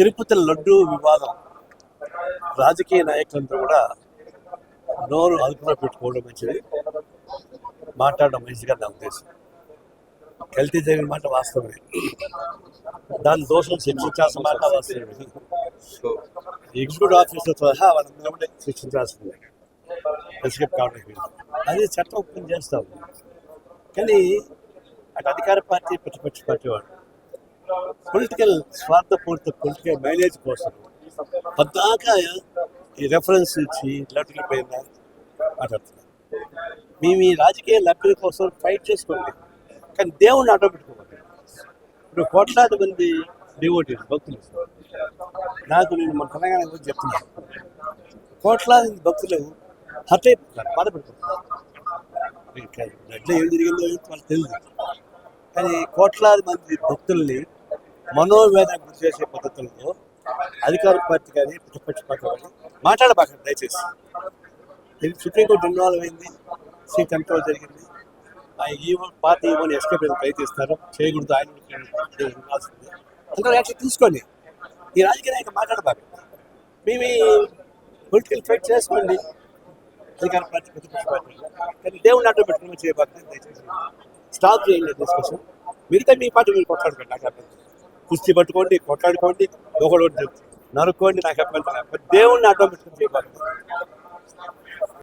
తిరుపతి లడ్డు వివాదం రాజకీయ నాయకులంతా కూడా నోరు అదుపులో పెట్టుకోవడం మంచిది, మాట్లాడడం మంచిగా నా ఉద్దేశం. కల్తీ జరిగిన మాట వాస్తవమే, దాని దోషం శిక్షించాల్సిన మాట వాస్తవమే. ఎగ్జిక్యూటివ్ ఆఫీసర్ సహా వాళ్ళందరూ కూడా శిక్షించాల్సిందే, ఎస్కేప్ కావడానికి. అది చట్టం ఒప్పుకొని చేస్తాం. కానీ అటు అధికార పార్టీ ప్రతిపక్ష పార్టీ వాడు పొలిటికల్ స్వార్థపూరిత పొలిటికల్ మైలేజ్ కోసం పద్దాకా ఈ రెఫరెన్స్ ఇచ్చి లడ్డుల పైన మాట్లాడుతున్నారు. మేము ఈ రాజకీయ లబ్ధుల కోసం ఫైట్ చేసుకోండి, కానీ దేవుణ్ణి అడ్డం పెట్టుకోవాలి. ఇప్పుడు కోట్లాది మంది డివోటీస్ భక్తులు, నేను మన తెలంగాణ గురించి చెప్తున్నాను, కోట్లాది భక్తులు హర్ట్ అయిపోతున్నారు, బాధపడుతున్నారు. లడ్లో ఏం జరిగిందో వాళ్ళకి తెలియదు, కానీ కోట్లాది మంది భక్తుల్ని మనోవేదన గురి చేసే పద్ధతులతో అధికార పార్టీ కానీ ప్రతిపక్ష పార్టీ కానీ మాట్లాడబాకండి దయచేసి. ఇది సుప్రీంకోర్టు ఇన్వాల్వ్ అయింది, సీట్ కంట్రోల్ జరిగింది. ఈ పార్టీ ఇవ్వని ఎస్కేప్ ప్రయత్నిస్తారు, చేయకూడదు, ఆయన ఉండాల్సింది. అందులో యాక్షన్ తీసుకోండి. ఈ రాజకీయ నాయకులు మాట్లాడబాకండి. మేము పొలిటికల్ ఫైట్ చేసుకోండి అధికార పార్టీ ప్రతిపక్ష పార్టీ, కానీ దేవుడిని అడ్డం పెట్టుకుని చేయబాకండి దయచేసి. స్టాప్ చేయండి డిస్కషన్. మిగతా మీ పార్టీ మీరు కొట్లాడుకోండి, నాకు అభ్యంతరం. కుస్తీ పట్టుకోండి, కొట్లాడుకోండి, ఒకటి నరుక్కోండి, నాకు అభ్యంతరం. దేవుడిని అడ్డం పెట్టుకుని చేయబాకండి.